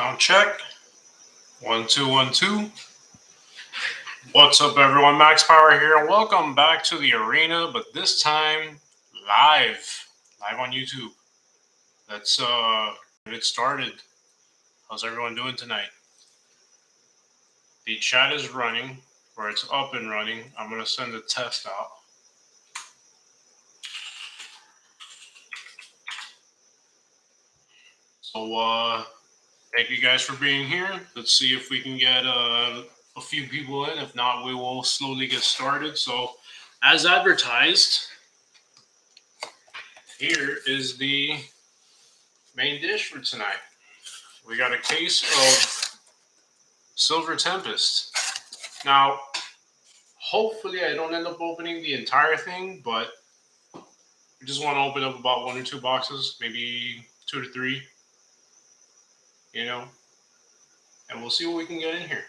Sound check. 1 2 1 2. What's up, everyone? Max Power here, and welcome back to the arena, but this time live on YouTube. Let's get it started. How's everyone doing tonight? The chat is running, or it's up and running. I'm gonna send a test out. So thank you guys for being here. Let's see if we can get a few people in. If not, we will slowly get started. So, as advertised, here is the main dish for tonight. We got a case of Silver Tempest. Now, hopefully I don't end up opening the entire thing, but I just want to open up about 1 or 2 boxes, maybe 2 to 3, and we'll see what we can get in here.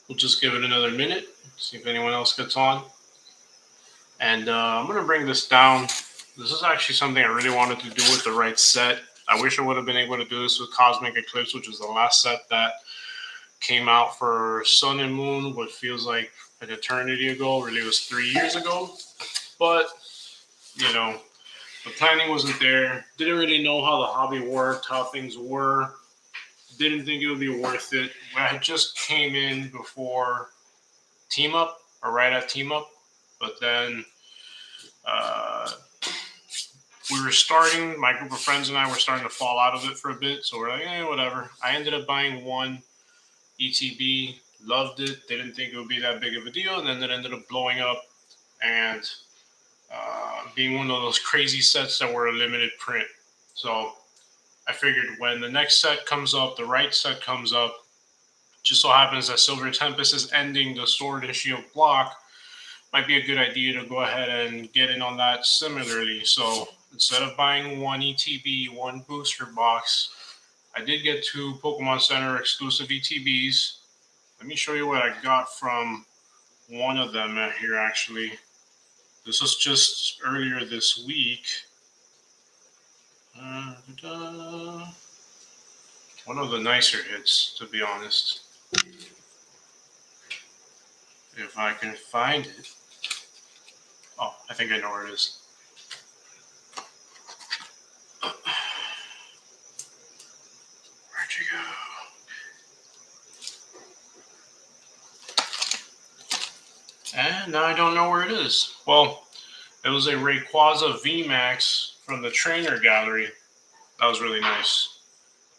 We'll just give it another minute, see if anyone else gets on. And I'm going to bring this down. This is actually something I really wanted to do with the right set. I wish I would have been able to do this with Cosmic Eclipse, which was the last set that came out for Sun and Moon, what feels like an eternity ago. Really, it was 3 years ago. But, the planning wasn't there. Didn't really know how the hobby worked, how things were. Didn't think it would be worth it. I just came in before Team Up, or right at Team Up. But then we were starting, my group of friends and I were starting to fall out of it for a bit. So we're like, whatever. I ended up buying one ETB, loved it, didn't think it would be that big of a deal. And then it ended up blowing up and being one of those crazy sets that were a limited print. So I figured when the next set comes up, the right set comes up, just so happens that Silver Tempest is ending the Sword and Shield block, might be a good idea to go ahead and get in on that similarly. So instead of buying one ETB, one booster box, I did get 2 Pokemon Center exclusive ETBs. Let me show you what I got from one of them here, actually. This was just earlier this week. One of the nicer hits, to be honest. If I can find it. Oh, I think I know where it is. Where'd you go? And now I don't know where it is. Well, it was a Rayquaza VMAX from the Trainer Gallery. That was really nice.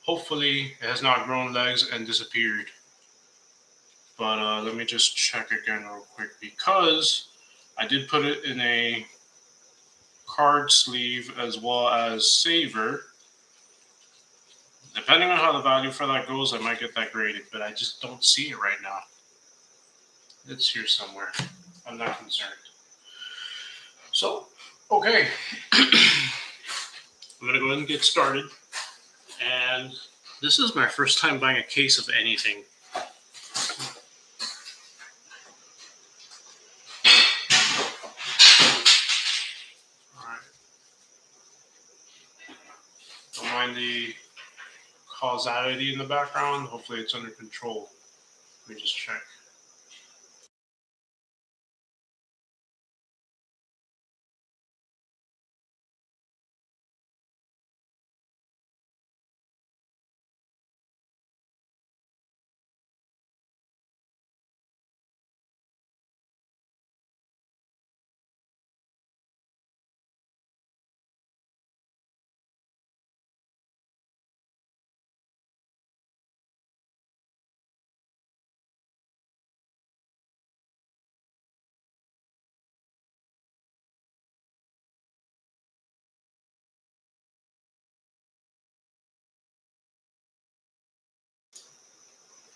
Hopefully, it has not grown legs and disappeared. But let me just check again real quick, because I did put it in a card sleeve as well as saver. Depending on how the value for that goes, I might get that graded, but I just don't see it right now. It's here somewhere. I'm not concerned. So, okay. I'm going to go ahead and get started. And this is my first time buying a case of anything. Alright. Don't mind the causality in the background. Hopefully it's under control. Let me just check.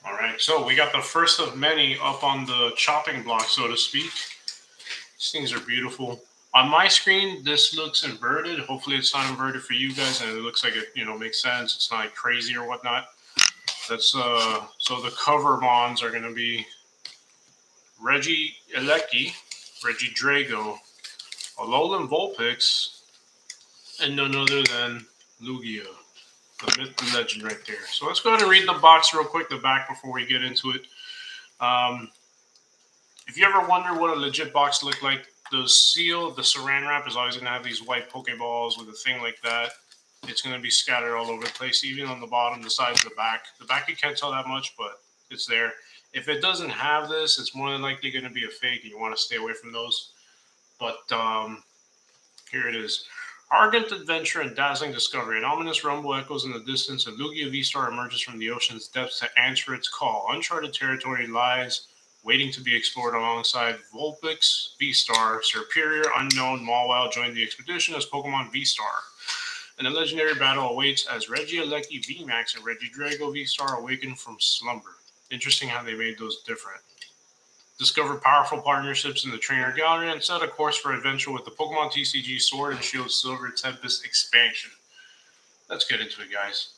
All right, so we got the first of many up on the chopping block, so to speak. These things are beautiful. On my screen, this looks inverted. Hopefully, it's not inverted for you guys, and it looks like it, makes sense. It's not like crazy or whatnot. That's so the cover mons are going to be Reggie Elecki, Reggie Drago, Alolan Vulpix, and none other than Lugia, the myth and legend right there. So let's go ahead and read the box real quick, the back, before we get into it. If you ever wonder what a legit box looked like, the seal, the saran wrap is always going to have these white Pokeballs with a thing like that. It's going to be scattered all over the place, even on the bottom, the sides, the back. The back you can't tell that much, but it's there. If it doesn't have this, it's more than likely going to be a fake, and you want to stay away from those. But here it is. Argent adventure and dazzling discovery. An ominous rumble echoes in the distance, and Lugia V-Star emerges from the ocean's depths to answer its call. Uncharted territory lies waiting to be explored alongside Vulpix, V-Star, Superior, Unknown, Mawile join the expedition as Pokemon V-Star. And a legendary battle awaits as Regieleki VMAX and Regidrago V-Star awaken from slumber. Interesting how they made those different. Discover powerful partnerships in the Trainer Gallery and set a course for adventure with the Pokemon TCG Sword and Shield Silver Tempest expansion. Let's get into it, guys.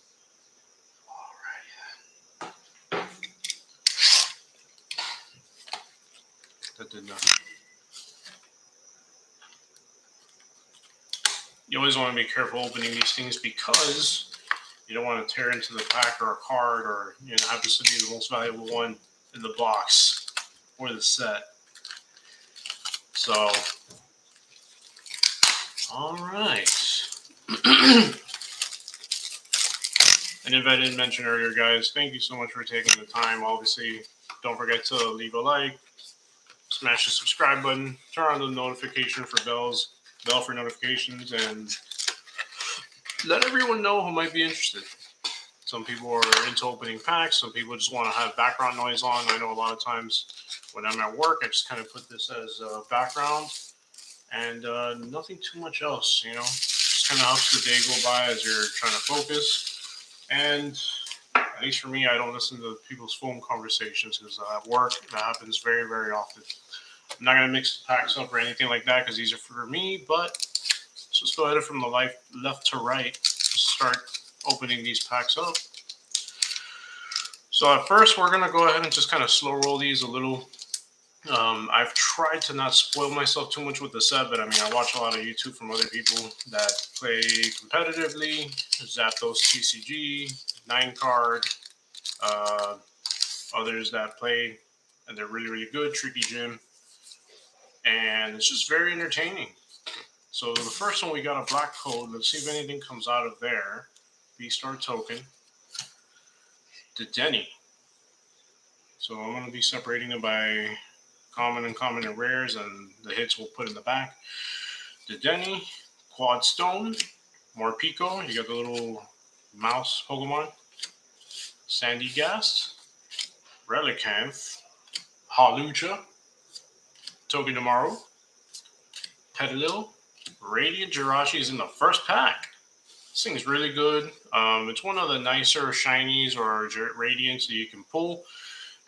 That did nothing. You always want to be careful opening these things because you don't want to tear into the pack or a card or have this to be the most valuable one in the box or the set. So, all right. And if I didn't mention earlier, guys, thank you so much for taking the time. Obviously, don't forget to leave a like, smash the subscribe button, turn on the notification for bell for notifications, and let everyone know who might be interested. Some people are into opening packs. Some people just want to have background noise on. I know a lot of times when I'm at work, I just kind of put this as background and nothing too much else, Just kind of helps the day go by as you're trying to focus. And at least for me, I don't listen to people's phone conversations because at work, that happens very, very often. I'm not going to mix the packs up or anything like that because these are for me, but let's just go ahead from the left to right. Just start opening these packs up. So at first, we're going to go ahead and just kind of slow roll these a little. I've tried to not spoil myself too much with the set, but I watch a lot of YouTube from other people that play competitively, Zapdos TCG, 9-card, others that play, and they're really, really good, Tricky Gym, and it's just very entertaining. So the first one, we got a black code. Let's see if anything comes out of there. V-Star token. The Denny. So I'm going to be separating them by common, uncommon, and rares, and the hits we'll put in the back. The Denny, Quad Stone, Morpeko. You got the little mouse Pokemon. Sandygast, Relicanth, Hawlucha, Togedemaru, Petalil, Radiant Jirachi is in the first pack. This thing's really good. It's one of the nicer shinies or Radiants that you can pull.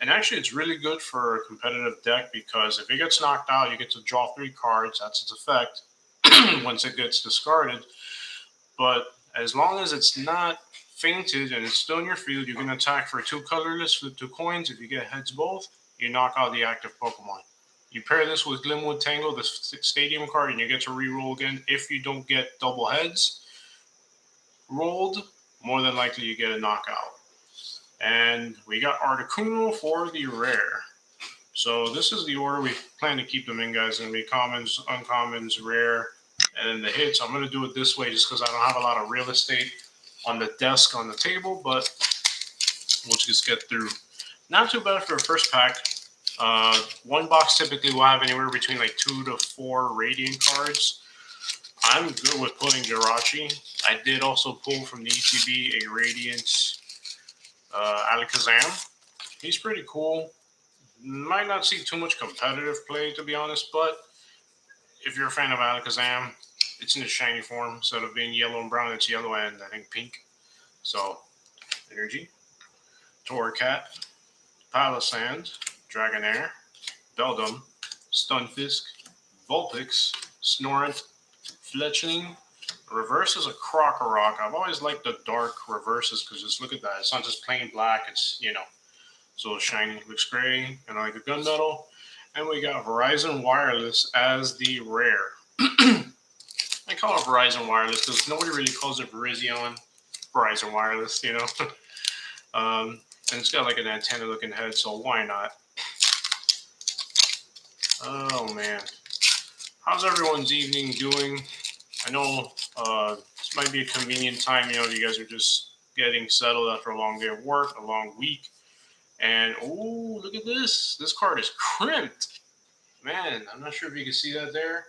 And actually, it's really good for a competitive deck because if it gets knocked out, you get to draw 3 cards. That's its effect once it gets discarded. But as long as it's not fainted and it's still in your field, you can attack for 2 colorless, flip 2 coins. If you get heads both, you knock out the active Pokemon. You pair this with Glimwood Tangle, the stadium card, and you get to re-roll again. If you don't get double heads rolled, more than likely you get a knockout. And we got Articuno for the rare. So this is the order we plan to keep them in, guys. It's going to be commons, uncommons, rare, and then the hits. I'm going to do it this way just because I don't have a lot of real estate on the desk on the table, but we'll just get through. Not too bad for a first pack. One box typically will have anywhere between like 2 to 4 Radiant cards. I'm good with pulling Jirachi. I did also pull from the ETB a Radiant Alakazam. He's pretty cool. Might not see too much competitive play, to be honest, but if you're a fan of Alakazam, it's in a shiny form. Instead of being yellow and brown, it's yellow and I think pink. So, energy. Torracat. Palisand, Dragonair, Beldum, Stunfisk, Vulpix, Snorunt, Fletchling. Reverse is a Crocorock. I've always liked the dark reverses because just look at that. It's not just plain black. It's, you know, so shiny. Looks great. And I like the gunmetal. And we got Verizon Wireless as the rare. I call it Verizon Wireless because nobody really calls it Verizon Wireless, you know. And it's got like an antenna looking head, so why not? Oh man. How's everyone's evening doing? I know this might be a convenient time, you know, you guys are just getting settled after a long day of work, a long week. And, oh, look at this. This card is crimped. Man, I'm not sure if you can see that there.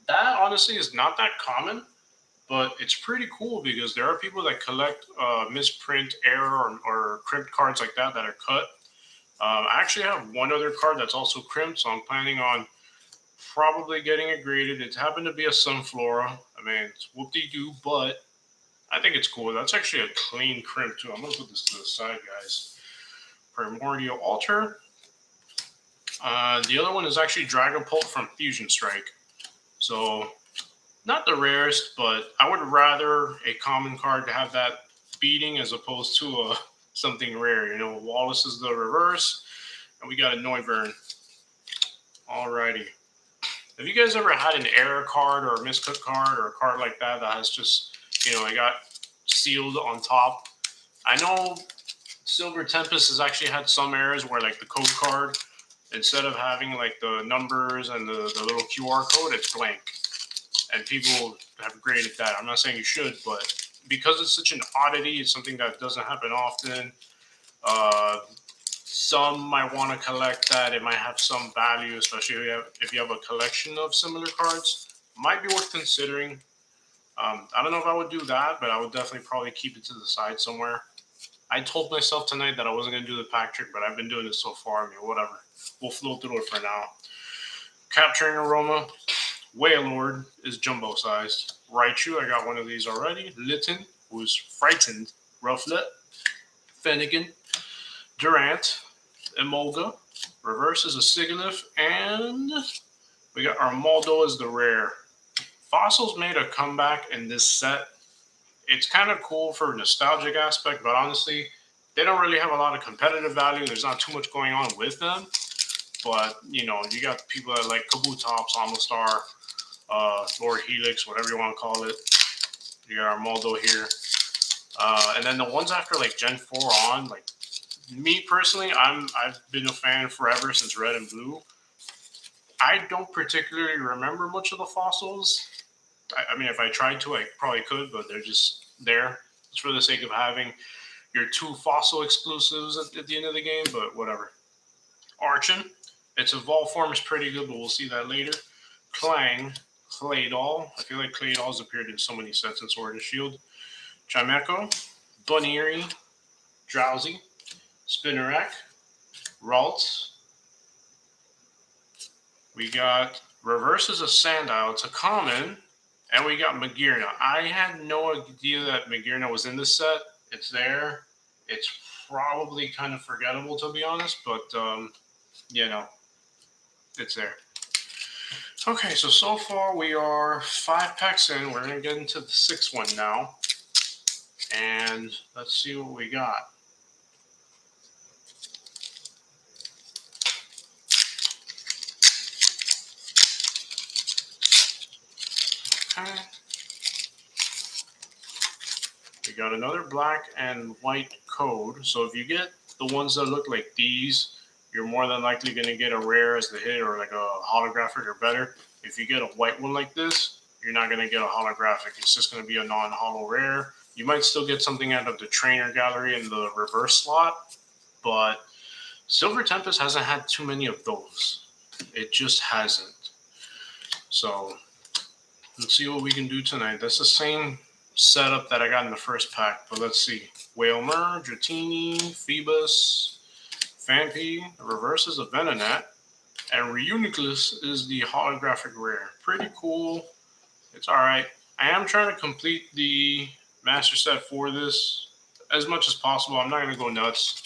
That, honestly, is not that common, but it's pretty cool because there are people that collect misprint, error, or crimped cards like that are cut. I actually have one other card that's also crimped, so I'm planning on probably getting it graded. It happened to be a Sunflora. I mean, it's whoop-de-doo, but I think it's cool. That's actually a clean crimp, too. I'm going to put this to the side, guys. Primordial Altar. The other one is actually Dragapult from Fusion Strike. So, not the rarest, but I would rather a common card to have that beating as opposed to something rare. You know, Wallace is the reverse, and we got a Noivern. Alrighty. Have you guys ever had an error card or a miscut card or a card like that that has just, you know, it got sealed on top? I know Silver Tempest has actually had some errors where, like, the code card, instead of having, like, the numbers and the little QR code, it's blank. And people have graded that. I'm not saying you should, but because it's such an oddity, it's something that doesn't happen often. Some might want to collect that. It might have some value, especially if you have a collection of similar cards. Might be worth considering. I don't know if I would do that, but I would definitely probably keep it to the side somewhere. I told myself tonight that I wasn't going to do the pack trick, but I've been doing it so far. I mean, whatever. We'll flow through it for now. Capturing Aroma. Wailord is jumbo-sized. Raichu, I got one of these already. Litten, who's frightened. Rufflet. Fennekin. Durant. Emolga. Reverse is a Sigilyph. And we got Armaldo as the rare. Fossils made a comeback in this set. It's kind of cool for a nostalgic aspect, but honestly, they don't really have a lot of competitive value. There's not too much going on with them. But, you know, you got people that like Kabutops, Amistar, Lord Helix, whatever you want to call it. You got Armaldo here. And then the ones after, like, Gen 4 on, like, me personally, I've been a fan forever since Red and Blue. I don't particularly remember much of the fossils. I mean, if I tried to, I probably could, but they're just there. It's for the sake of having your 2 fossil exclusives at the end of the game, but whatever. Archon. Its evolved form is pretty good, but we'll see that later. Clang. Claydol. I feel like Claydol's appeared in so many sets in Sword and Shield. Chimecho. Bunnery. Drowsy. Spinarak. Ralts. We got Reverse is a Sandile. It's a common. And we got Magearna. I had no idea that Magearna was in this set. It's there. It's probably kind of forgettable, to be honest. But, you know, it's there. Okay, so far we are 5 packs in. We're going to get into the 6th one now. And let's see what we got. Okay. We got another black and white code. So if you get the ones that look like these, you're more than likely going to get a rare as the hit or like a holographic or better. If you get a white one like this, you're not going to get a holographic. It's just going to be a non-holo rare. You might still get something out of the trainer gallery in the reverse slot, but Silver Tempest hasn't had too many of those. It just hasn't. So let's see what we can do tonight. That's the same setup that I got in the first pack, but let's see. Wailmer, Dratini, Phoebus, Phanpy, the reverse is a Venonat, and Reuniclus is the holographic rare. Pretty cool. It's alright. I am trying to complete the master set for this as much as possible. I'm not going to go nuts.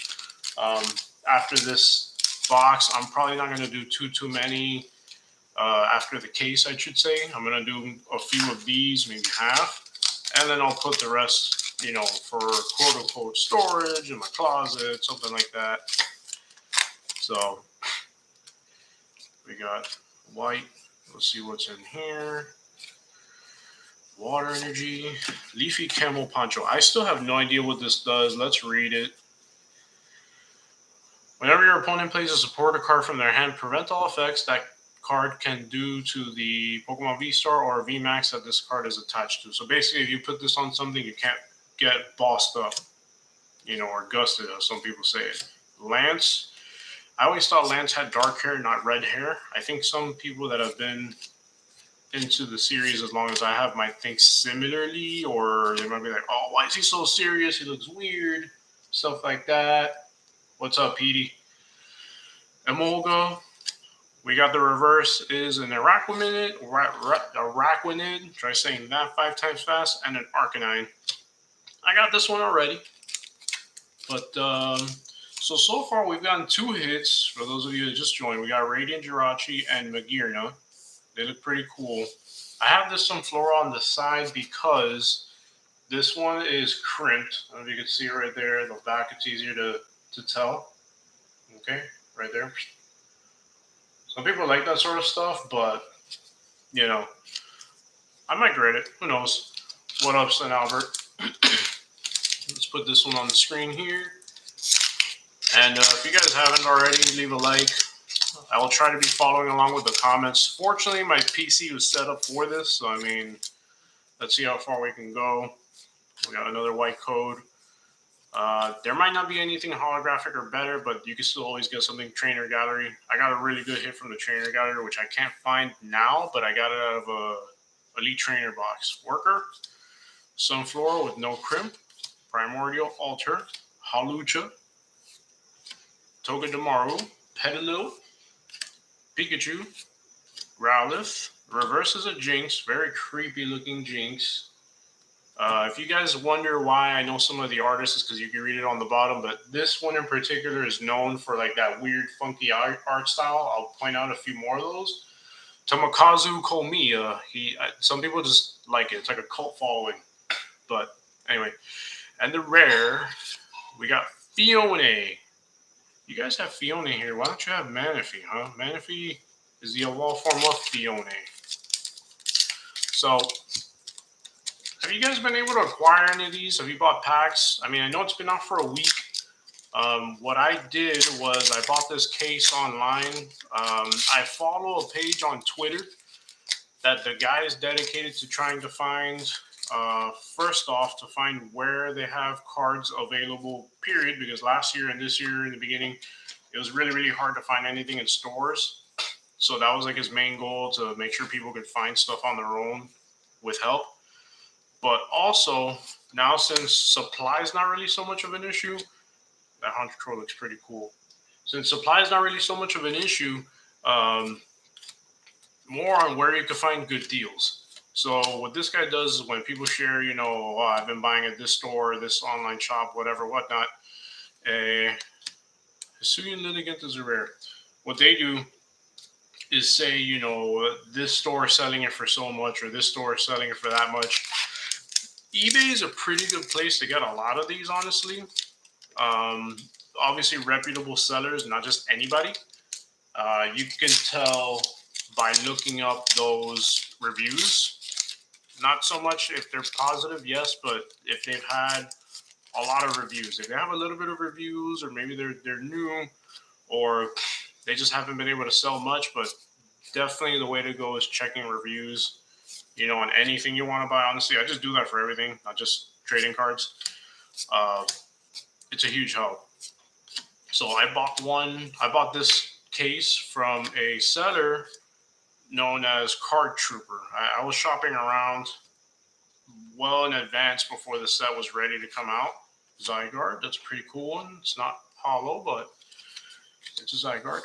after this box, I'm probably not going to do too many after the case, I should say. I'm going to do a few of these, maybe half, and then I'll put the rest, you know, for quote-unquote storage in my closet, something like that. So we got white. Let's see what's in here. Water energy, leafy camel poncho. I still have no idea what this does. Let's read it. Whenever your opponent plays a supporter card from their hand, prevent all effects that card can do to the Pokemon V-Star or V-Max that this card is attached to. So basically, if you put this on something, you can't get bossed up, you know, or gusted, as some people say it. Lance. I always thought Lance had dark hair, not red hair. I think some people that have been into the series as long as I have might think similarly, or they might be like, oh, why is he so serious? He looks weird. Stuff like that. What's up, Petey? Emolga. We got the reverse is an Araquanid, try saying that 5 times fast, and an Arcanine. I got this one already. But, so far we've gotten 2 hits. For those of you that just joined, we got Radiant Jirachi and Magearna. They look pretty cool. I have this Sunflora on the side because this one is crimped. I don't know if you can see it right there. The back, it's easier to tell. Okay, right there. Some people like that sort of stuff, but, you know, I might grade it. Who knows? What up, St. Albert? Let's put this one on the screen here. And if you guys haven't already, leave a like. I will try to be following along with the comments. Fortunately, my PC was set up for this, so I mean, let's see how far we can go. We got another white code. There might not be anything holographic or better, but you can still always get something Trainer Gallery. I got a really good hit from the Trainer Gallery, which I can't find now, but I got it out of a Elite Trainer box. Worker, Sunflora with no crimp, Primordial Alter, Hawlucha, Togedemaru, Petalil, Pikachu, Growlithe. Reverse is a Jinx, very creepy looking Jinx. If you guys wonder why I know some of the artists, is because you can read it on the bottom, but this one in particular is known for like that weird, funky art style. I'll point out a few more of those. Tomokazu Komiya. Some people just like it. It's like a cult following. But anyway, and the rare, we got Fione. You guys have Fione here. Why don't you have Manaphy, huh? Manaphy is the evolved form of Fione. So, have you guys been able to acquire any of these? Have you bought packs? I mean, I know it's been out for a week. What I did was I bought this case online. I follow a page on Twitter that the guy is dedicated to trying to find, first off, to find where they have cards available, period, because last year and this year in the beginning, it was really, really hard to find anything in stores. So that was like his main goal, to make sure people could find stuff on their own with help. But also, now since supply is not really so much of an issue, that Hunter Troll looks pretty cool. Since supply is not really so much of an issue, more on where you can find good deals. So what this guy does is when people share, you know, oh, I've been buying at this store, this online shop, whatever, whatnot, Hisuian Lilligant is rare. What they do is say, you know, this store is selling it for so much, or this store is selling it for that much. eBay is a pretty good place to get a lot of these, honestly. Obviously, reputable sellers, not just anybody. You can tell by looking up those reviews. Not so much if they're positive, yes, but if they've had a lot of reviews. If they have a little bit of reviews, or maybe they're new, or they just haven't been able to sell much, but definitely the way to go is checking reviews. You know, on anything you want to buy. Honestly, I just do that for everything, not just trading cards. It's a huge help. So I bought this case from a seller known as Card Trooper. I was shopping around well in advance before the set was ready to come out. Zygarde, that's a pretty cool one. It's not hollow, but it's a Zygarde.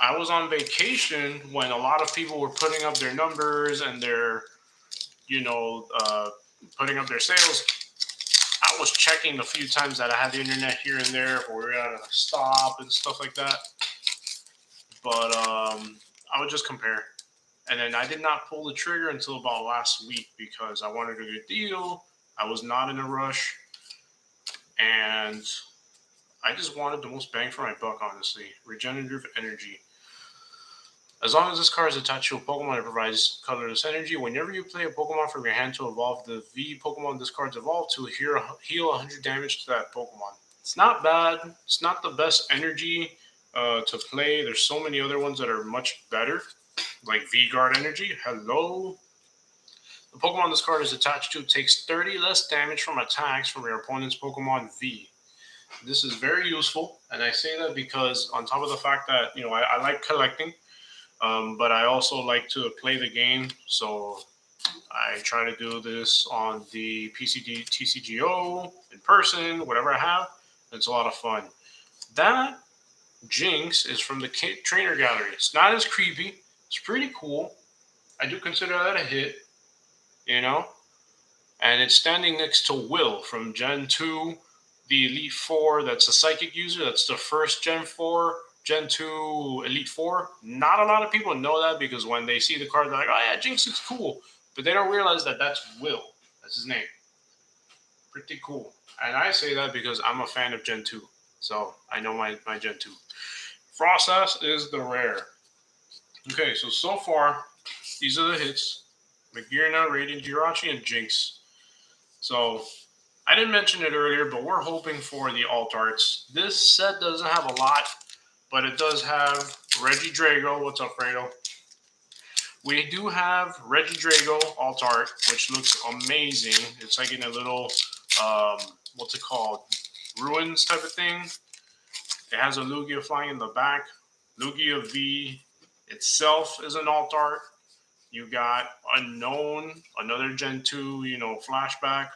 I was on vacation when a lot of people were putting up their numbers and their, you know, putting up their sales. I was checking a few times that I had the internet here and there, if we were at a stop and stuff like that. But I would just compare. And then I did not pull the trigger until about last week because I wanted a good deal. I was not in a rush. And I just wanted the most bang for my buck, honestly. Regenerative energy. As long as this card is attached to a Pokemon, it provides colorless energy. Whenever you play a Pokemon from your hand to evolve the V Pokemon this card's evolved to, heal 100 damage to that Pokemon. It's not bad. It's not the best energy to play. There's so many other ones that are much better, like V-Guard energy. Hello. The Pokemon this card is attached to takes 30 less damage from attacks from your opponent's Pokemon V. This is very useful, and I say that because on top of the fact that, I like collecting, but I also like to play the game, so I try to do this on the TCGO, in person, whatever I have. It's a lot of fun. That Jinx is from the Trainer Gallery. It's not as creepy. It's pretty cool. I do consider that a hit, and it's standing next to Will from Gen 2, the Elite 4. That's a Psychic user. That's the first Gen 4. Gen 2 Elite 4. Not a lot of people know that because when they see the card, they're like, oh yeah, Jinx is cool. But they don't realize that that's Will. That's his name. Pretty cool. And I say that because I'm a fan of Gen 2. So I know my Gen 2. Frostas is the rare. Okay, so far, these are the hits. Magearna, Radiant Jirachi, and Jinx. So I didn't mention it earlier, but we're hoping for the alt arts. This set doesn't have a lot, but it does have Regidrago. What's up, Fredo? We do have Regidrago alt art, which looks amazing. It's like in a little, what's it called? Ruins type of thing. It has a Lugia flying in the back. Lugia V itself is an alt art. You got Unknown, another Gen 2, flashback.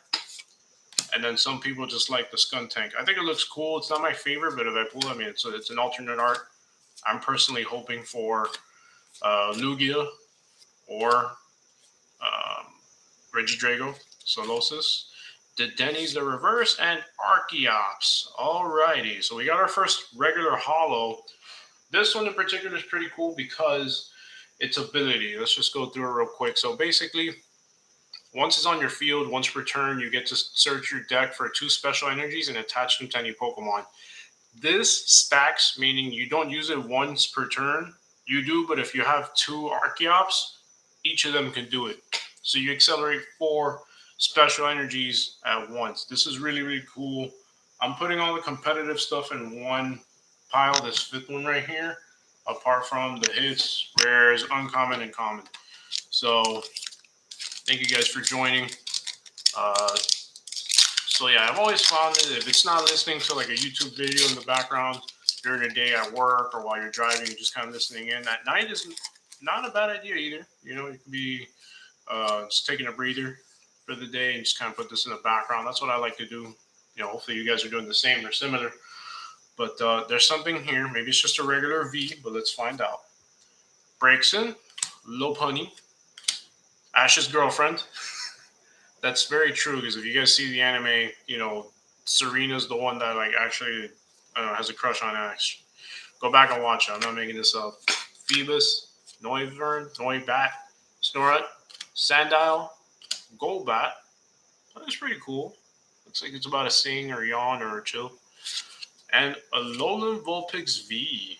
And then some people just like the Skuntank. I think it looks cool. It's not my favorite, but if I pull, it's an alternate art. I'm personally hoping for Lugia or Regidrago, Solosis, Dedeni's the reverse, and Archeops. Alrighty, so we got our first regular holo. This one in particular is pretty cool because its ability. Let's just go through it real quick. So basically, once it's on your field, once per turn, you get to search your deck for 2 special energies and attach them to any Pokemon. This stacks, meaning you don't use it once per turn. You do, but if you have 2 Archeops, each of them can do it. So you accelerate 4 special energies at once. This is really, really cool. I'm putting all the competitive stuff in one pile, this 5th one right here, apart from the hits, rares, uncommon, and common. So thank you guys for joining. So yeah, I've always found that if it's not listening to like a YouTube video in the background during the day at work or while you're driving, just kind of listening in at night is not a bad idea either. You could be just taking a breather for the day and just kind of put this in the background. That's what I like to do. Hopefully you guys are doing the same or similar. But there's something here. Maybe it's just a regular V, but let's find out. Breakson, Lopunny, Ash's girlfriend. That's very true because if you guys see the anime, Serena's the one that actually has a crush on Ash. Go back and watch it. I'm not making this up. Phoebus, Noivern, Noibat, Snorunt, Sandile, Golbat. That's pretty cool. Looks like it's about a Sing or Yawn or a Chill. And Alolan Vulpix V.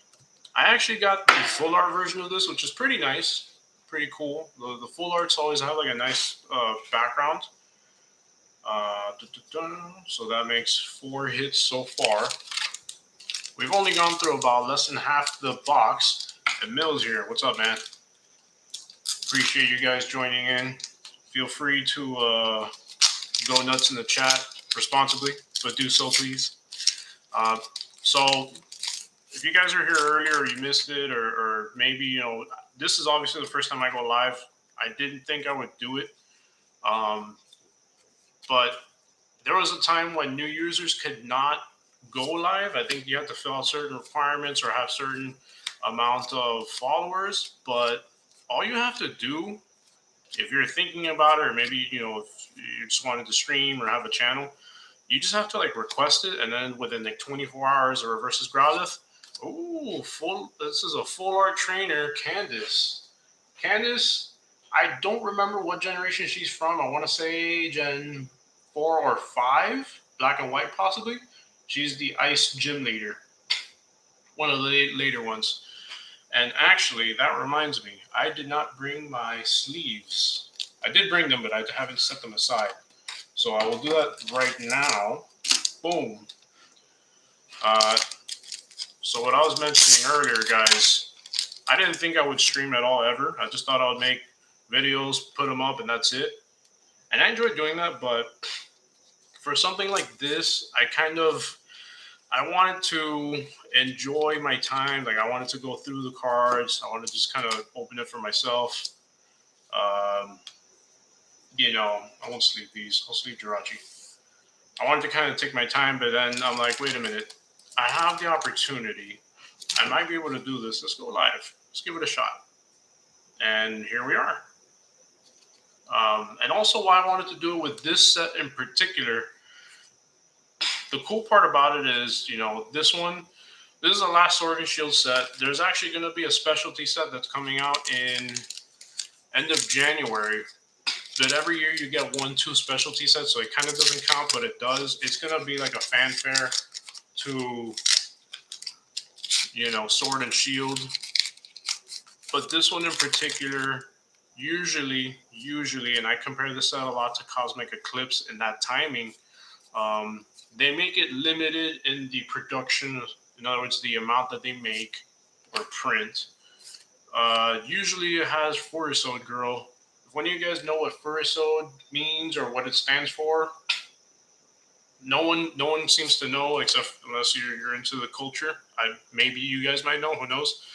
I actually got the full art version of this, which is pretty nice. Pretty cool. The full arts always have a nice background. So that makes 4 hits so far. We've only gone through about less than half the box. And Mills here. What's up, man? Appreciate you guys joining in. Feel free to go nuts in the chat responsibly, but do so, please. So if you guys are here earlier or you missed it or maybe, this is obviously the first time I go live. I didn't think I would do it. But there was a time when new users could not go live. I think you have to fill out certain requirements or have certain amount of followers. But all you have to do, if you're thinking about it, or maybe, if you just wanted to stream or have a channel, You just have to like request it, and then within like 24 hours, it reverses Growlithe. Ooh, full. This is a full art trainer, Candace. Candace, I don't remember what generation she's from. I want to say Gen 4 or 5, Black and White possibly. She's the Ice Gym Leader, one of the later ones. And actually, that reminds me, I did not bring my sleeves. I did bring them, but I haven't set them aside. So I will do that right now. Boom. Uh, so what I was mentioning earlier, guys, I didn't think I would stream at all ever. I just thought I would make videos, put them up, and that's it. And I enjoyed doing that, but for something like this, I wanted to enjoy my time. Like I wanted to go through the cards. I wanted to just kind of open it for myself. Um, I won't sleep these. I'll sleep Jirachi. I wanted to kind of take my time, but then I'm like, wait a minute. I have the opportunity. I might be able to do this. Let's go live. Let's give it a shot. And here we are. And also why I wanted to do it with this set in particular. The cool part about it is, this is the last Sword and Shield set. There's actually going to be a specialty set that's coming out in end of January. But every year you get 1-2 specialty sets, so it kind of doesn't count, but it does. It's going to be like a fanfare to, Sword and Shield. But this one in particular, usually, and I compare this set a lot to Cosmic Eclipse in that timing, they make it limited in the production. In other words, the amount that they make or print. Usually it has Furisode Girl. If one of you guys know what Furisode means or what it stands for, no one seems to know except unless you're into the culture. Maybe you guys might know. Who knows?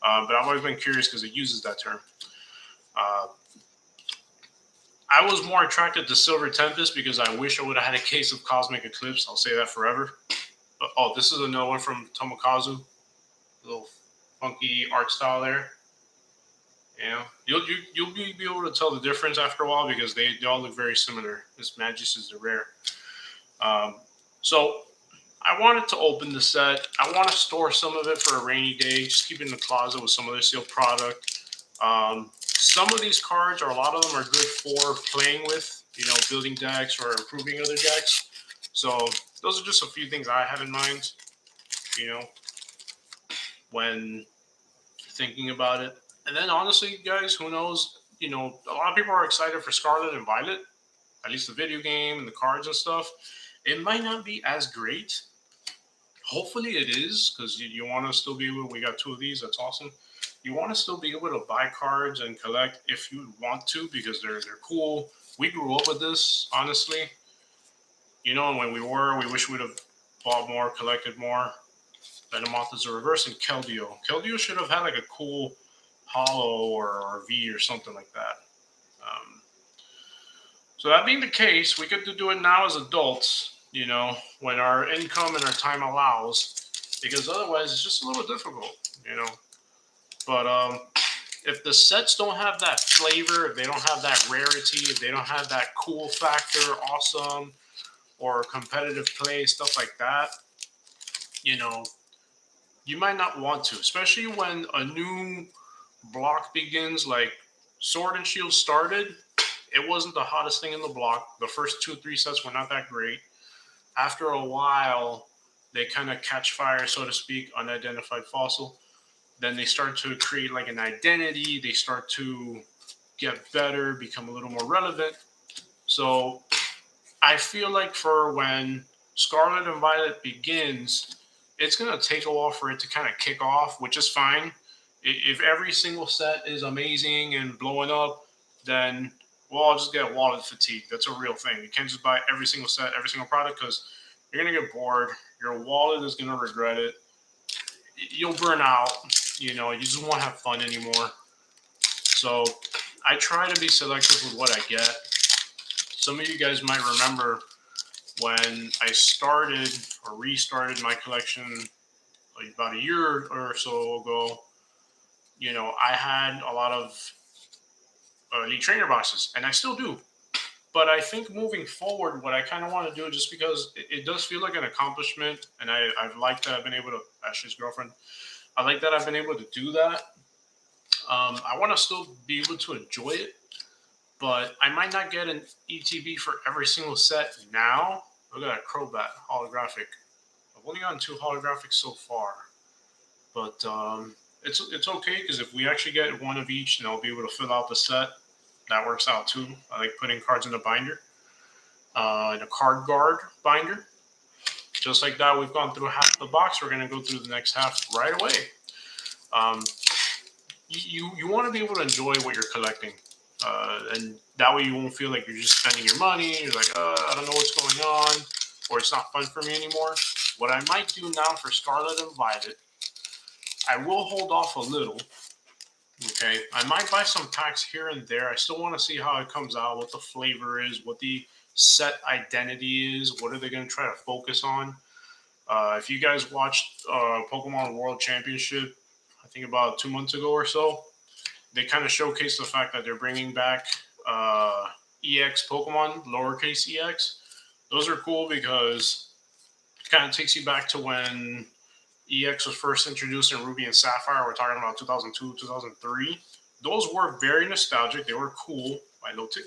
But I've always been curious because it uses that term. I was more attracted to Silver Tempest because I wish I would have had a case of Cosmic Eclipse. I'll say that forever. But, this is another one from Tomokazu. A little funky art style there. You'll be able to tell the difference after a while because they all look very similar. This Magis is the rare. So I wanted to open the set. I want to store some of it for a rainy day. Just keep it in the closet with some other sealed product. Some of these cards, or a lot of them, are good for playing with, building decks or improving other decks. So those are just a few things I have in mind, when thinking about it. And then honestly, guys, who knows? A lot of people are excited for Scarlet and Violet, at least the video game and the cards and stuff. It might not be as great. Hopefully it is, because you want to still be able. We got 2 of these. That's awesome. You want to still be able to buy cards and collect if you want to because they're cool. We grew up with this, honestly. When we wish we'd have bought more, collected more. Venomoth is a reverse, and Keldeo. Keldeo should have had like a cool Hollow or V or something like that. So that being the case, we get to do it now as adults, when our income and our time allows, because otherwise it's just a little difficult, But if the sets don't have that flavor, if they don't have that rarity, if they don't have that cool factor, awesome, or competitive play, stuff like that, you might not want to, especially when a new block begins. Like Sword and Shield started, it wasn't the hottest thing in the block. The first 2-3 sets were not that great. After a while, they kind of catch fire, so to speak, unidentified fossil. Then they start to create like an identity. They start to get better, become a little more relevant. So I feel like for when Scarlet and Violet begins, it's going to take a while for it to kind of kick off, which is fine. If every single set is amazing and blowing up, then I'll just get wallet fatigue. That's a real thing. You can't just buy every single set, every single product, because you're going to get bored. Your wallet is going to regret it. You'll burn out. You just won't have fun anymore. So I try to be selective with what I get. Some of you guys might remember when I started or restarted my collection like about a year or so ago, I had a lot of Elite Trainer boxes, and I still do. But I think moving forward, what I kind of want to do, just because it does feel like an accomplishment, and I've liked that I've been able to, Ashley's girlfriend, I like that I've been able to do that. I want to still be able to enjoy it, but I might not get an ETB for every single set now. Look at that Crobat holographic. I've only gotten 2 holographics so far, but it's okay because if we actually get one of each, then I'll be able to fill out the set. That works out too. I like putting cards in a binder, in a card guard binder. Just like that, we've gone through half the box. We're going to go through the next half right away. Um, you want to be able to enjoy what you're collecting. And that way you won't feel like you're just spending your money. You're like, I don't know what's going on, or it's not fun for me anymore. What I might do now for Scarlet and Violet, I will hold off a little. Okay, I might buy some packs here and there. I still want to see how it comes out, what the flavor is, what the set identity is, what are they going to try to focus on. If you guys watched Pokemon World Championship, I think about 2 months ago or so, they kind of showcased the fact that they're bringing back EX Pokemon, lowercase EX. Those are cool because it kind of takes you back to when EX was first introduced in Ruby and Sapphire. We're talking about 2002, 2003. Those were very nostalgic. They were cool by Lotic.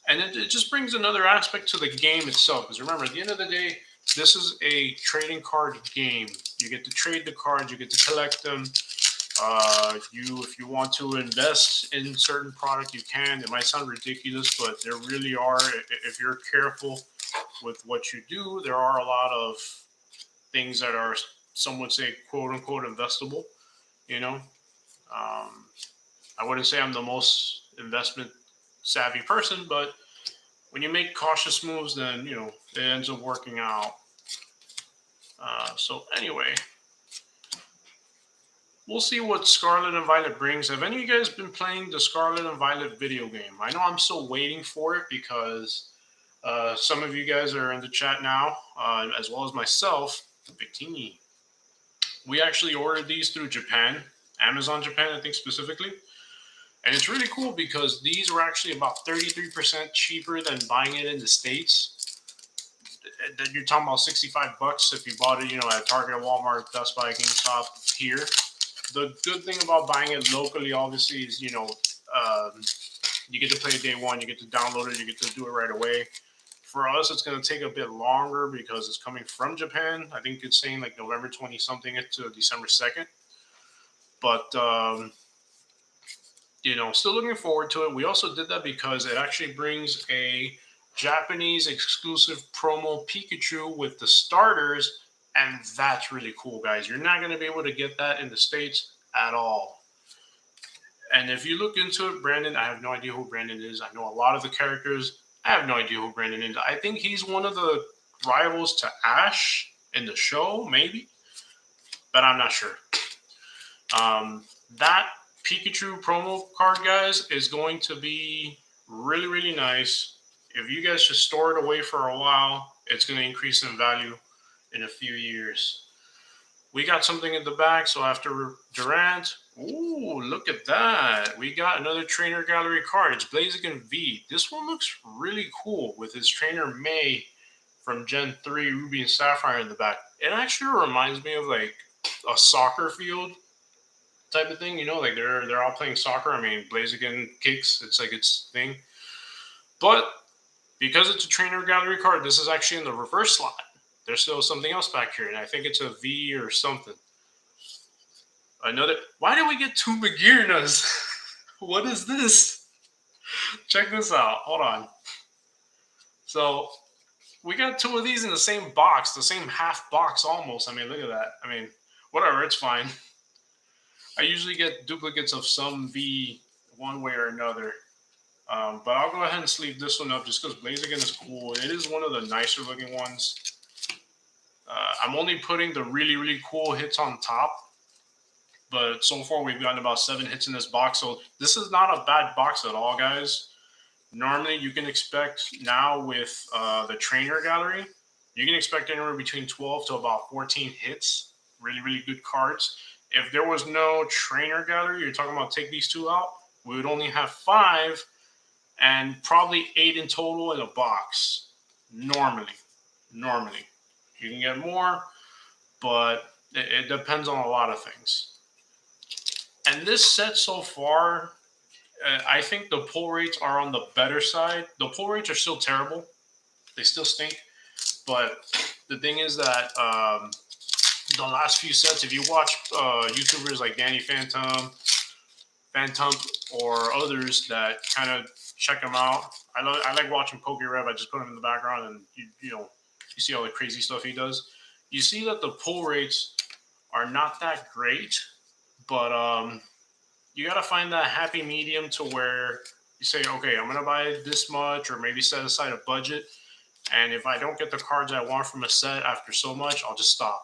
And it just brings another aspect to the game itself. Because remember, at the end of the day, this is a trading card game. You get to trade the cards. You get to collect them. If you want to invest in certain product, you can. It might sound ridiculous, but there really are. If you're careful with what you do, there are a lot of things that are, some would say, quote unquote, investable. You know, I wouldn't say I'm the most investment savvy person, but when you make cautious moves, then it ends up working out. So anyway, we'll see what Scarlet and Violet brings. Have any of you guys been playing the Scarlet and Violet video game? I know I'm still waiting for it because some of you guys are in the chat now, as well as myself, Victini. We actually ordered these through Japan, Amazon Japan, I think specifically. And it's really cool because these were actually about 33% cheaper than buying it in the States. You're talking about $65 if you bought it, at Target, Walmart, Best Buy, GameStop here. The good thing about buying it locally, obviously, is, you get to play it day one, you get to download it, you get to do it right away. For us, it's going to take a bit longer because it's coming from Japan. I think it's saying like November 20-something to December 2nd. But, still looking forward to it. We also did that because it actually brings a Japanese exclusive promo Pikachu with the starters, and that's really cool, guys. You're not going to be able to get that in the States at all. And if you look into it, Brandon, I have no idea who Brandon is. I know a lot of the characters. I have no idea who Brandon is. I think he's one of the rivals to Ash in the show, maybe, but I'm not sure. That Pikachu promo card, guys, is going to be really, really nice. If you guys just store it away for a while, it's going to increase in value in a few years. We got something in the back, so after Durant, ooh, look at that. We got another Trainer Gallery card. It's Blaziken V. This one looks really cool with his Trainer May from Gen 3 Ruby and Sapphire in the back. It actually reminds me of like a soccer field type of thing, like they're all playing soccer. I mean, Blaziken kicks, it's like its thing. But because it's a Trainer Gallery card, this is actually in the reverse slot. There's still something else back here, and I think it's a V or something. Why did we get 2 Magirnas? What is this? Check this out. Hold on. So, we got 2 of these in the same box, the same half box almost. I mean, look at that. I mean, whatever, it's fine. I usually get duplicates of some V one way or another. But I'll go ahead and sleeve this one up just because Blaziken is cool. It is one of the nicer looking ones. I'm only putting the really, really cool hits on top. But so far, we've gotten about 7 hits in this box. So this is not a bad box at all, guys. Normally, you can expect now with the Trainer Gallery, you can expect anywhere between 12 to about 14 hits. Really, really good cards. If there was no Trainer Gallery, you're talking about take these 2 out, we would only have 5. and probably 8 in total in a box. Normally, normally you can get more, but it depends on a lot of things. And this set so far, I think the pull rates are on the better side. The pull rates are still terrible; they still stink. But the thing is that the last few sets, if you watch YouTubers like Danny Phantom, or others that kind of check them out, I like watching Poke Rev. I just put him in the background, and you see all the crazy stuff he does. You see that the pull rates are not that great, but you got to find that happy medium to where you say, okay, I'm gonna buy this much, or maybe set aside a budget, and if I don't get the cards I want from a set after so much, I'll just stop.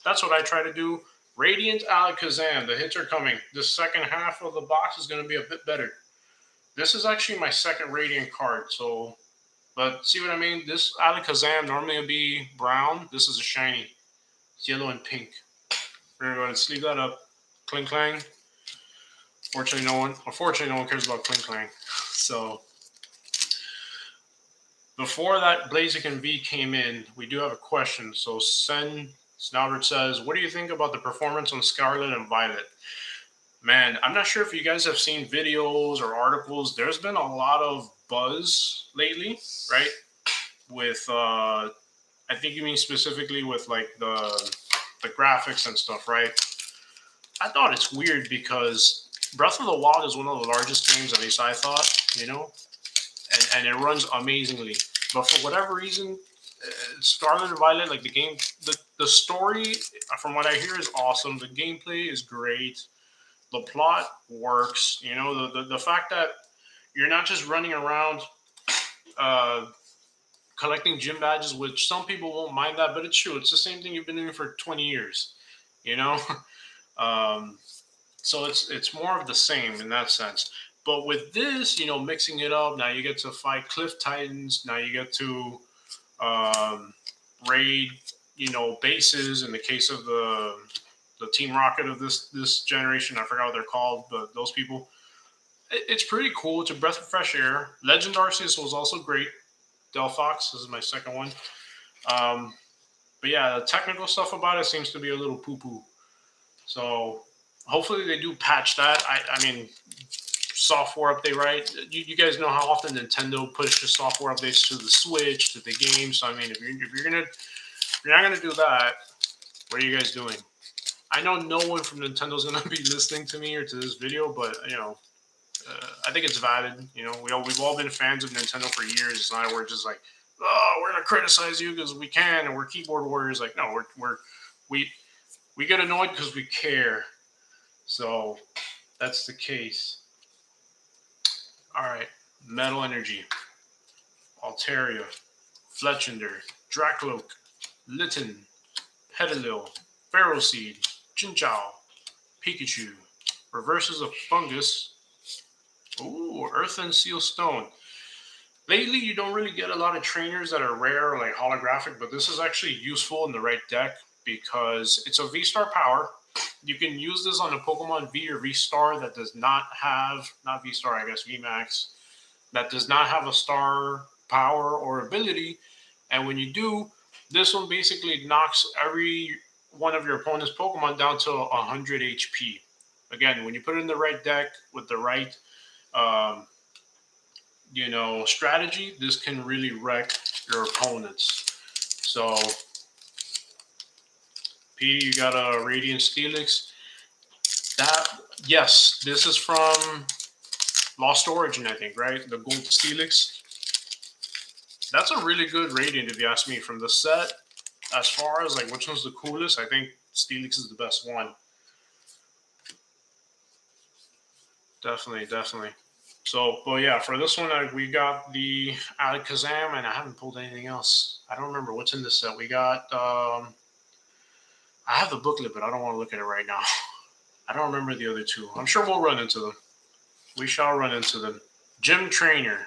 That's what I try to do. Radiant Alakazam, the hits are coming. The second half of the box is going to be a bit better. This is actually my second Radiant card, so, but see what I mean? This Alakazam normally would be brown. This is a shiny. It's yellow and pink. We're going to sleeve that up. Cling Clang. Unfortunately, no one cares about Cling Clang. So, before that Blaziken V came in, we do have a question. So, Snowbird says, what do you think about the performance on Scarlet and Violet? Man, I'm not sure if you guys have seen videos or articles. There's been a lot of buzz lately, right? With, I think you mean specifically with like the graphics and stuff, right? I thought it's weird because Breath of the Wild is one of the largest games, at least I thought, and it runs amazingly. But for whatever reason, Scarlet and Violet, like the story, from what I hear, is awesome. The gameplay is great. The plot works. The fact that you're not just running around collecting gym badges, which some people won't mind that, but it's true. It's the same thing you've been doing for 20 years, you know? So it's more of the same in that sense. But with this, mixing it up, now you get to fight Cliff Titans. Now you get to raid, bases. In the case of the Team Rocket of this generation, I forgot what they're called, but those people, it's pretty cool. It's a breath of fresh air. Legend Arceus was also great. Delphox, this is my second one. But yeah, the technical stuff about it seems to be a little poo-poo. So hopefully they do patch that. I mean, software update, right? You guys know how often Nintendo pushes software updates to the Switch, to the game. So I mean, if you're not gonna do that, what are you guys doing? I know no one from Nintendo's gonna be listening to me or to this video, but I think it's valid. We've all been fans of Nintendo for years. It's not we're just like, oh, we're gonna criticize you because we can, and we're keyboard warriors. Like, no, we get annoyed because we care. So that's the case. All right, Metal Energy, Altaria, Fletchinder, Dracloak, Litten, Petalil, Ferroseed, Chinchou, Pikachu, Reverses of Fungus. Ooh, Earth and Seal Stone. Lately, you don't really get a lot of trainers that are rare or like holographic, but this is actually useful in the right deck because it's a V-Star power. You can use this on a Pokemon V or V-Star that does not have, not V-Star, I guess, V-Max, that does not have a star power or ability. And when you do, this one basically knocks every one of your opponent's Pokemon down to 100 HP. Again, when you put it in the right deck with the right strategy, this can really wreck your opponents. So, Petey, you got a Radiant Steelix. Yes, this is from Lost Origin, I think, right? The Gold Steelix. That's a really good Radiant, if you ask me, from the set. As far as like which one's the coolest, I think Steelix is the best one. Definitely. So, but yeah, for this one, we got the Alakazam, and I haven't pulled anything else. I don't remember what's in this set. We got, I have the booklet, but I don't want to look at it right now. I don't remember the other two. I'm sure we'll run into them. We shall run into them. Gym Trainer.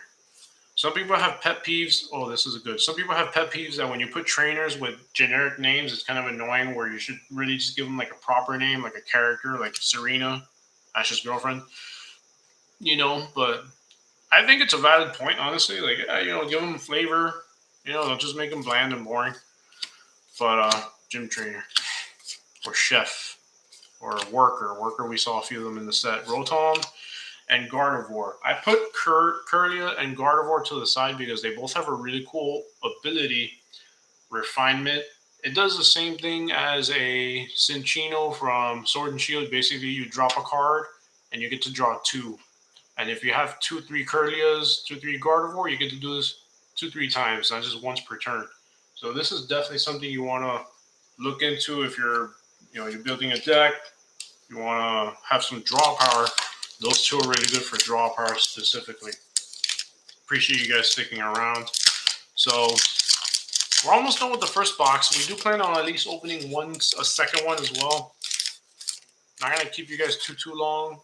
Some people have pet peeves. Oh, this is good. Some people have pet peeves that when you put trainers with generic names, it's kind of annoying where you should really just give them like a proper name, like a character, like Serena, Ash's girlfriend. But I think it's a valid point, honestly. Like, yeah, give them flavor. Don't just make them bland and boring. But gym trainer or chef or worker, we saw a few of them in the set. Rotom and Gardevoir. I put Curlia and Gardevoir to the side because they both have a really cool ability, refinement. It does the same thing as a Cinccino from Sword and Shield. Basically, you drop a card and you get to draw two. And if you have 2-3 Curlias, 2-3 Gardevoir, you get to do this 2-3 times, not just once per turn. So this is definitely something you want to look into if you're building a deck. You want to have some draw power. Those two are really good for draw power specifically. Appreciate you guys sticking around. So we're almost done with the first box. We do plan on at least opening a second one as well. Not gonna keep you guys too long.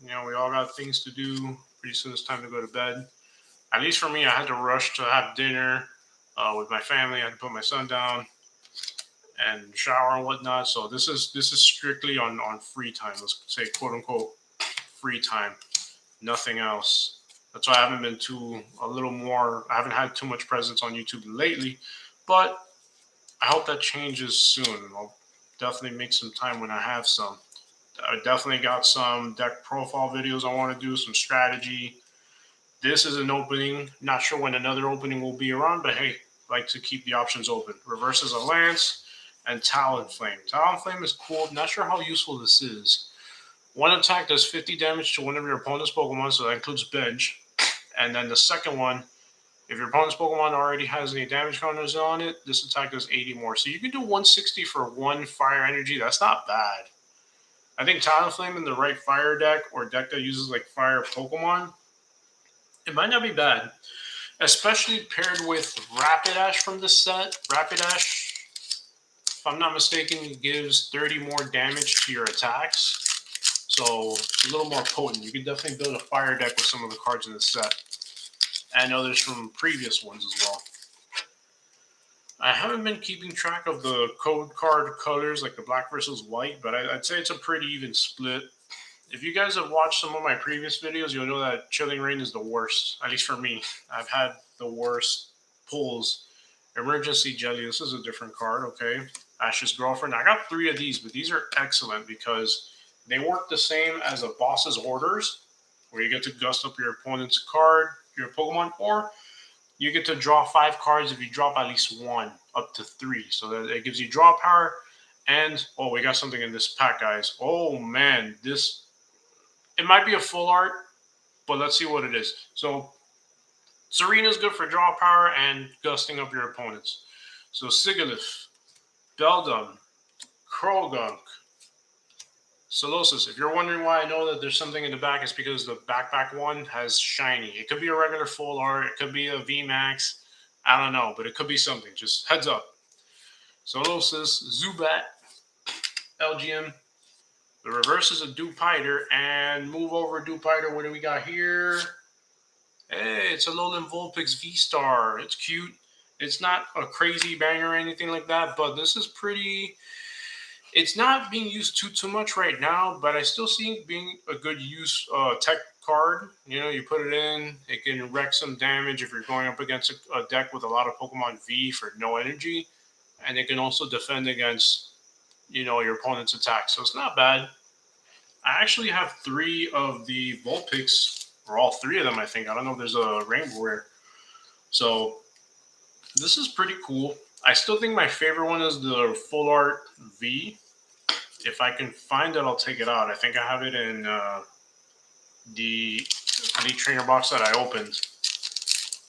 We all got things to do. Pretty soon it's time to go to bed. At least for me, I had to rush to have dinner with my family. I had to put my son down and shower and whatnot. So this is strictly on free time. Let's say quote unquote free time. Nothing else. That's why I haven't been I haven't had too much presence on YouTube lately, but I hope that changes soon. I'll definitely make some time when I have some. I definitely got some deck profile videos I want to do, some strategy. This is an opening. Not sure when another opening will be around, but hey, like to keep the options open. Reverses a Lance and Talonflame. Talonflame is cool. Not sure how useful this is. One attack does 50 damage to one of your opponent's Pokemon, so that includes bench. And then the second one, if your opponent's Pokemon already has any damage counters on it, this attack does 80 more. So you can do 160 for one fire energy. That's not bad. I think Talonflame in the right fire deck or deck that uses like fire Pokemon, it might not be bad. Especially paired with Rapidash from this set. Rapidash, if I'm not mistaken, gives 30 more damage to your attacks. So it's a little more potent. You can definitely build a fire deck with some of the cards in the set. And others from previous ones as well. I haven't been keeping track of the code card colors, like the black versus white, but I'd say it's a pretty even split. If you guys have watched some of my previous videos, you'll know that Chilling Rain is the worst, at least for me. I've had the worst pulls. Emergency Jelly, this is a different card, okay. Ash's Girlfriend. I got 3 of these, but these are excellent because they work the same as a boss's orders, where you get to gust up your opponent's card, your Pokemon, or you get to draw 5 cards if you drop at least 1, up to 3. So that it gives you draw power. And, we got something in this pack, guys. Oh, man. It might be a full art, but let's see what it is. So, Serena's good for draw power and gusting up your opponents. So, Sigilyph, Beldum, Krogunk, Solosis. If you're wondering why I know that there's something in the back, it's because the backpack one has shiny. It could be a regular full art. It could be a VMAX. I don't know, but it could be something. Just heads up. Solosis, Zubat, LGM. The reverse is a Dewpider. And move over Dewpider. What do we got here? Hey, it's a Alolan Vulpix V-Star. It's cute. It's not a crazy banger or anything like that, but this is pretty... It's not being used too much right now, but I still see it being a good use tech card. You put it in, it can wreak some damage if you're going up against a deck with a lot of Pokemon V for no energy, and it can also defend against your opponent's attack. So it's not bad. I actually have 3 of the Vulpix, or all 3 of them, I think. I don't know if there's a Rainbow Rare. So this is pretty cool. I still think my favorite one is the Full Art V. If I can find it, I'll take it out. I think I have it in the Elite Trainer box that I opened.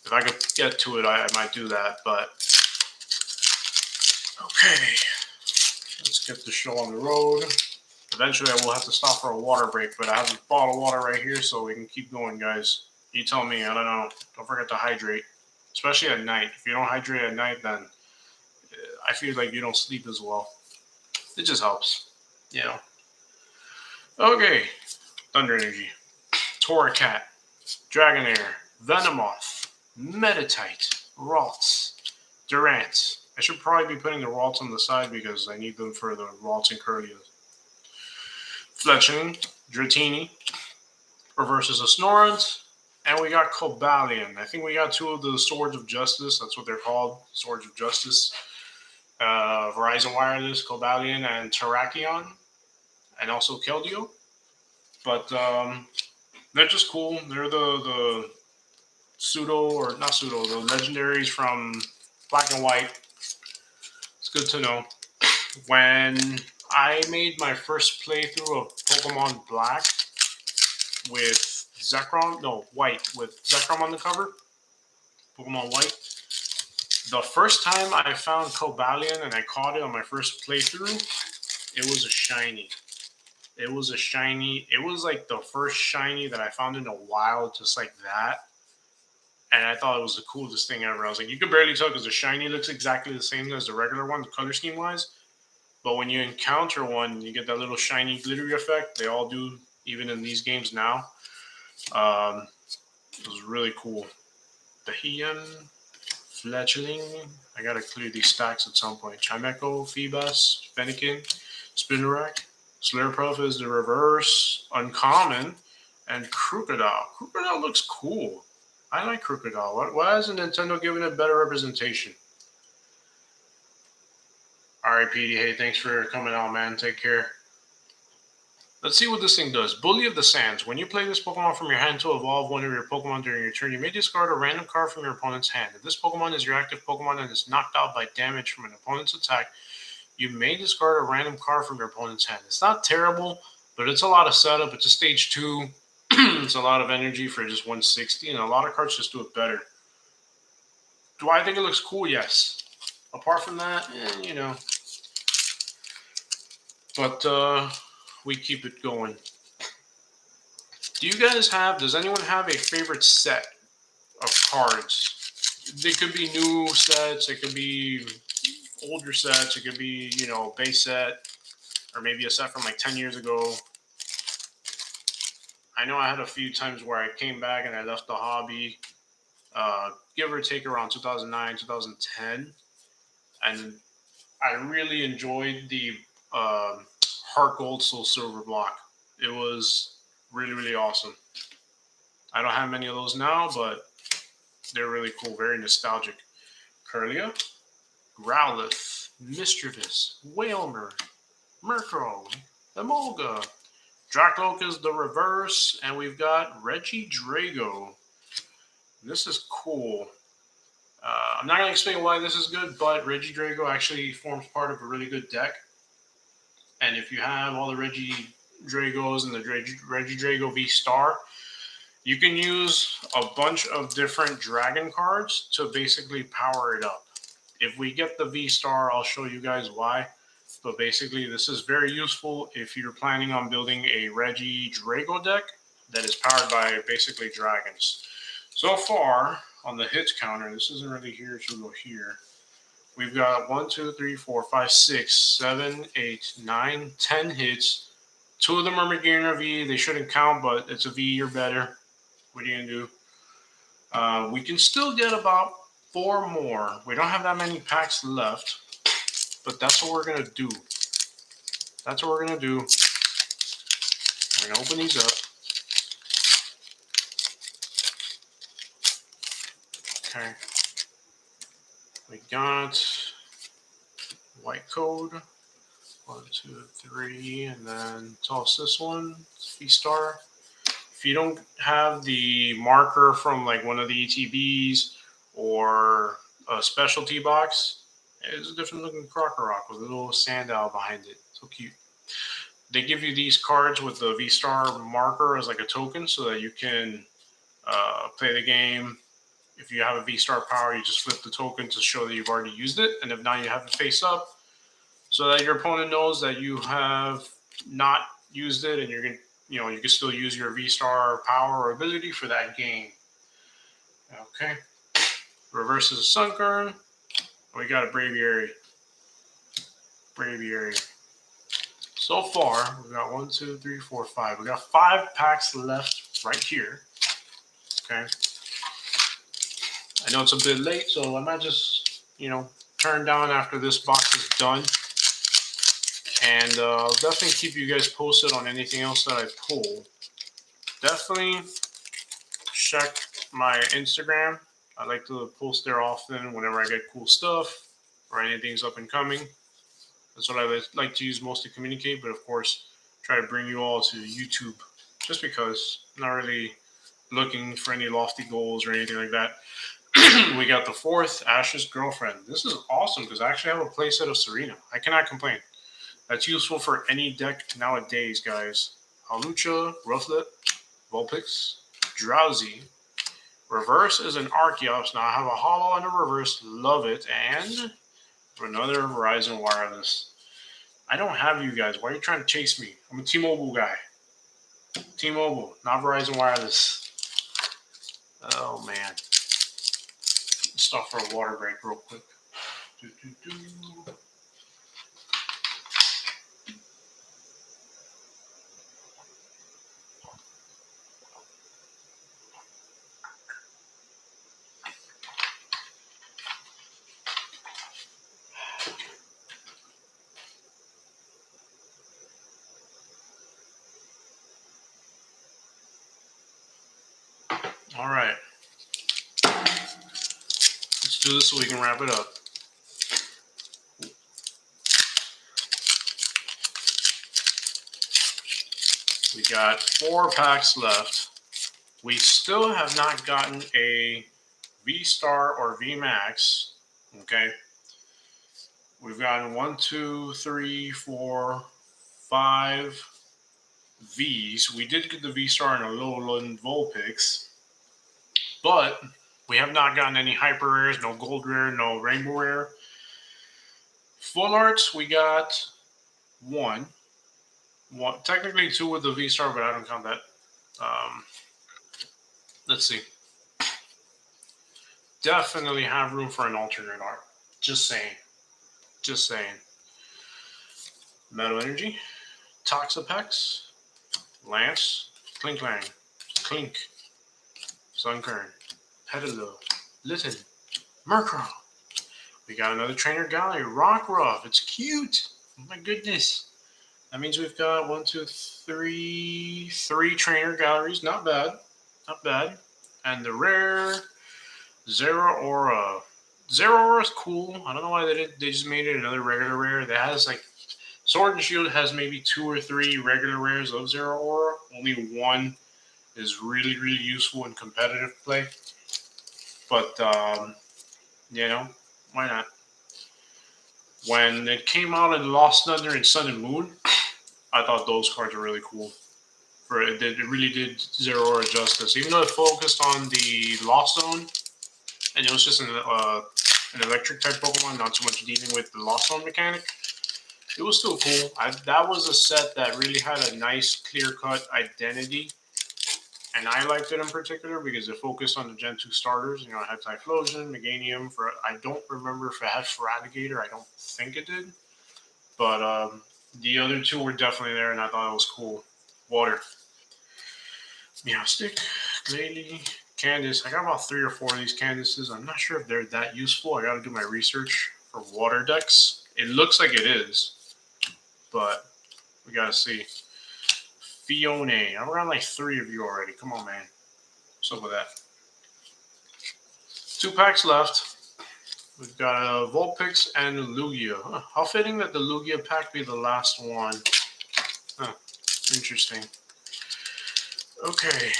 If I could get to it, I might do that. But, okay. Let's get the show on the road. Eventually, I will have to stop for a water break, but I have a bottle of water right here, so we can keep going, guys. You tell me. I don't know. Don't forget to hydrate, especially at night. If you don't hydrate at night, then I feel like you don't sleep as well. It just helps. Okay. Thunder Energy, Torracat, Dragonair, Venomoth, Meditite, Ralts, Durant. I should probably be putting the Ralts on the side because I need them for the Ralts and Curlias. Fletchling, Dratini, reverses a Snorunt, And we got Cobalion. I think we got 2 of the Swords of Justice. That's what they're called, Swords of Justice. Verizon Wireless, Cobalion, and Terrakion, and also Keldeo. But they're just cool. They're the pseudo, or not pseudo, the legendaries from Black and White. It's good to know. When I made my first playthrough of Pokemon Black with Zekrom, no, White, with Zekrom on the cover, Pokemon White, the first time I found Cobalion and I caught it on my first playthrough, it was a shiny. It was a shiny. It was like the first shiny that I found in a while, just like that. And I thought it was the coolest thing ever. I was like, you could barely tell because the shiny looks exactly the same as the regular one, color scheme wise. But when you encounter one, you get that little shiny glittery effect. They all do, even in these games now. It was really cool. Dahian, Fletchling. I gotta clear these stacks at some point. Chimecho, Feebas, Fennekin, Spinarak. Slurpuff is the reverse, uncommon, and Crocodile. Crocodile looks cool. I like Crocodile. Why hasn't Nintendo given it better representation? Alright, Petey. Hey, thanks for coming out, man. Take care. Let's see what this thing does. Bully of the Sands. When you play this Pokemon from your hand to evolve one of your Pokemon during your turn, you may discard a random card from your opponent's hand. If this Pokemon is your active Pokemon and is knocked out by damage from an opponent's attack, you may discard a random card from your opponent's hand. It's not terrible, but it's a lot of setup. It's a stage 2. It's a lot of energy for just 160, and a lot of cards just do it better. Do I think it looks cool? Yes. Apart from that, you know. But we keep it going. Does anyone have a favorite set of cards? They could be new sets, it could be older sets, it could be, base set, or maybe a set from like 10 years ago. I know I had a few times where I came back and I left the hobby, give or take around 2009, 2010, and I really enjoyed the Heart Gold Soul Silver block. It was really, really awesome. I don't have many of those now, but they're really cool, very nostalgic. Curlia, Growlithe, Mischievous, Wailmer, Murkrow, Emolga. Dracloak is the reverse, and we've got Regidrago. This is cool. I'm not going to explain why this is good, but Regidrago actually forms part of a really good deck. And if you have all the Regidragos and the Regidrago V-Star, you can use a bunch of different dragon cards to basically power it up. If we get the V-Star, I'll show you guys why. But basically, this is very useful if you're planning on building a Regidrago deck that is powered by basically dragons. So far, on the hits counter, this isn't really here, so we'll go here. We've got 1, 2, 3, 4, 5, 6, 7, 8, 9, 10 hits. 2 of them are Megairna V. They shouldn't count, but it's a V or better. What are you going to do? We can still get about 4 more. We don't have that many packs left, but that's what we're going to do. That's what we're going to do. We're going to open these up. Okay. We got white code. 1, 2, 3, and then toss this one. V-Star. If you don't have the marker from like one of the ETBs or a specialty box, it's a different looking Crocorock with a little sand owl behind it. So cute. They give you these cards with the V-Star marker as like a token so that you can play the game. If you have a V-Star power, you just flip the token to show that you've already used it. And if not, you have it face up so that your opponent knows that you have not used it and you're going to, you can still use your V-Star power or ability for that game. Okay. Reverse is a Sunkern. We got a Braviary. So far, we got 1, 2, 3, 4, 5. We got 5 packs left right here. Okay. I know it's a bit late, so I might just, turn down after this box is done. And I'll definitely keep you guys posted on anything else that I pull. Definitely check my Instagram. I like to post there often whenever I get cool stuff or anything's up and coming. That's what I like to use most to communicate. But of course, try to bring you all to YouTube just because I'm not really looking for any lofty goals or anything like that. We got the 4th, Ash's Girlfriend. This is awesome because I actually have a playset of Serena. I cannot complain. That's useful for any deck nowadays, guys. Halucha, Rufflet, Vulpix, Drowsy. Reverse is an Archeops. Now I have a holo and a reverse. Love it. And another Verizon Wireless. I don't have you guys. Why are you trying to chase me? I'm a T-Mobile guy. T-Mobile, not Verizon Wireless. Oh, man. Let's stop for a water break real quick. All right. Let's do this so we can wrap it up. We got 4 packs left. We still have not gotten a V-Star or V-Max. Okay. We've gotten 1, 2, 3, 4, 5 Vs. We did get the V-Star and a Lowland Vulpix. But we have not gotten any hyper rares, no gold rare, no rainbow rare. Full arts, we got 1. Technically 2 with the V-Star, but I don't count that. Let's see. Definitely have room for an alternate art. Just saying. Just saying. Metal Energy, Toxapex, Lance, Klinklang, Klink, Sunkern, Pedalo, Litten, Murkrow. We got another Trainer Gallery, Rockruff. It's cute. Oh my goodness. That means we've got 1, 2, 3 Trainer Galleries. Not bad. Not bad. And the rare Zero Aura. Zero Aura is cool. I don't know why they just made it another regular rare. That has like Sword and Shield has maybe 2 or 3 regular rares of Zero Aura. Only 1 is really, really useful in competitive play. But, you know, why not? When it came out in Lost Thunder and Sun and Moon, I thought those cards were really cool. It really did Zero Aura justice. Even though it focused on the Lost Zone, and it was just an electric type Pokemon, not so much dealing with the Lost Zone mechanic, it was still cool. That was a set that really had a nice, clear-cut identity. And I liked it in particular because it focused on the Gen 2 starters. You know, it had Typhlosion, Meganium. I don't remember if it had Feraligatr. I don't think it did. But the other 2 were definitely there, and I thought it was cool. Water. Meowstic, Glalie, Candace. I got about 3 or 4 of these Candaces. I'm not sure if they're that useful. I got to do my research for water decks. It looks like it is, but we got to see. Fione. I'm around like 3 of you already. Come on, man. What's up with that? 2 packs left. We've got a Vulpix and a Lugia. Huh. How fitting that the Lugia pack be the last one. Huh. Interesting. Okay.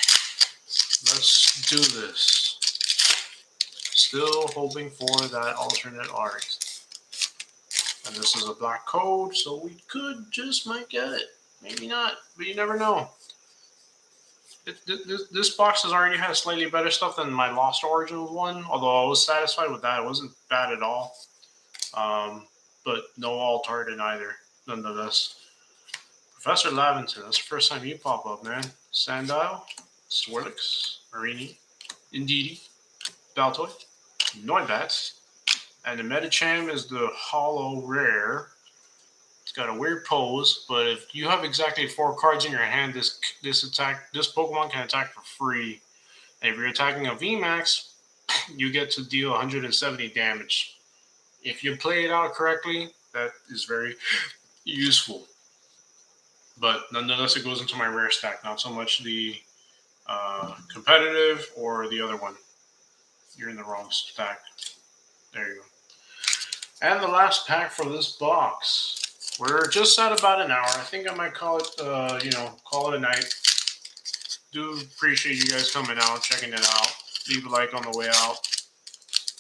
Let's do this. Still hoping for that alternate art. And this is a black code, so we could just might get it. Maybe not, but you never know. This box has already had slightly better stuff than my Lost Origins one, although I was satisfied with that. It wasn't bad at all. But no alt art in either, nonetheless. Professor Laventon, that's the first time you pop up, man. Sandile, Swirlix, Marini, Indeedee, Baltoy, Noibat, and the Medicham is the holo rare. It's got a weird pose, but if you have exactly 4 cards in your hand, this Pokemon can attack for free. And if you're attacking a VMAX, you get to deal 170 damage. If you play it out correctly, that is very useful. But nonetheless, it goes into my rare stack, not so much the competitive or the other one. You're in the wrong stack. There you go. And the last pack for this box. We're just at about an hour. I think I might call it, call it a night. Do appreciate you guys coming out, checking it out. Leave a like on the way out.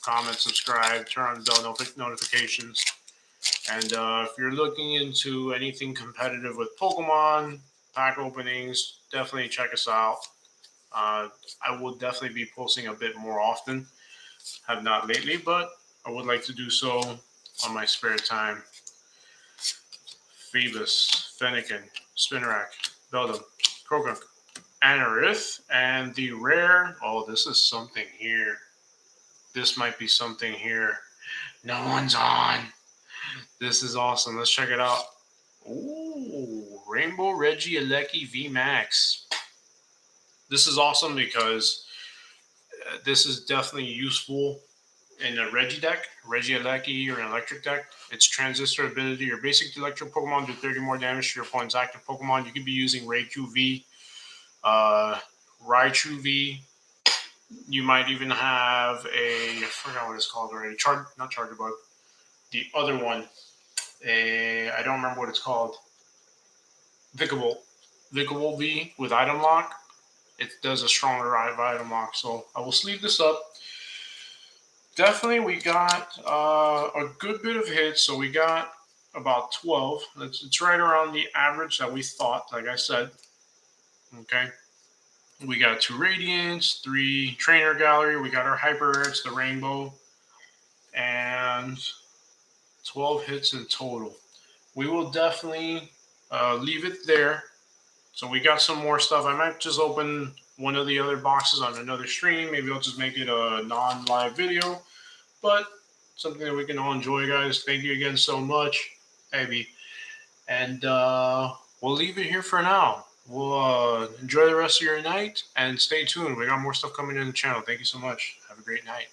Comment, subscribe, turn on the bell notifications. And if you're looking into anything competitive with Pokemon, pack openings, definitely check us out. I will definitely be posting a bit more often. Have not lately, but I would like to do so on my spare time. Phoebus, Fennekin, Spinarak, Beldum, Krogunk, Anorith, and the rare. Oh, this is something here. This might be something here. No one's on. This is awesome. Let's check it out. Ooh, Rainbow Regieleki VMAX. This is awesome because this is definitely useful in a Regi deck, Regieleki, or an electric deck. Its transistor ability, your basic electric Pokemon do 30 more damage to your opponent's active Pokemon. You could be using Raichu V, Raichu V. You might even have I forgot what it's called already. Not Charjabug. The other one. I don't remember what it's called. Vikavolt V with item lock. It does a stronger item lock. So I will sleeve this up. Definitely, we got a good bit of hits. So we got about 12. It's right around the average that we thought, like I said. Okay. We got 2 Radiants, 3 Trainer Gallery. We got our Hyper Rares, the Rainbow. And 12 hits in total. We will definitely leave it there. So we got some more stuff. I might just open one of the other boxes on another stream. Maybe I'll just make it a non-live video. But something that we can all enjoy, guys. Thank you again so much, Abby. And we'll leave it here for now. We'll enjoy the rest of your night and stay tuned. We got more stuff coming in the channel. Thank you so much. Have a great night.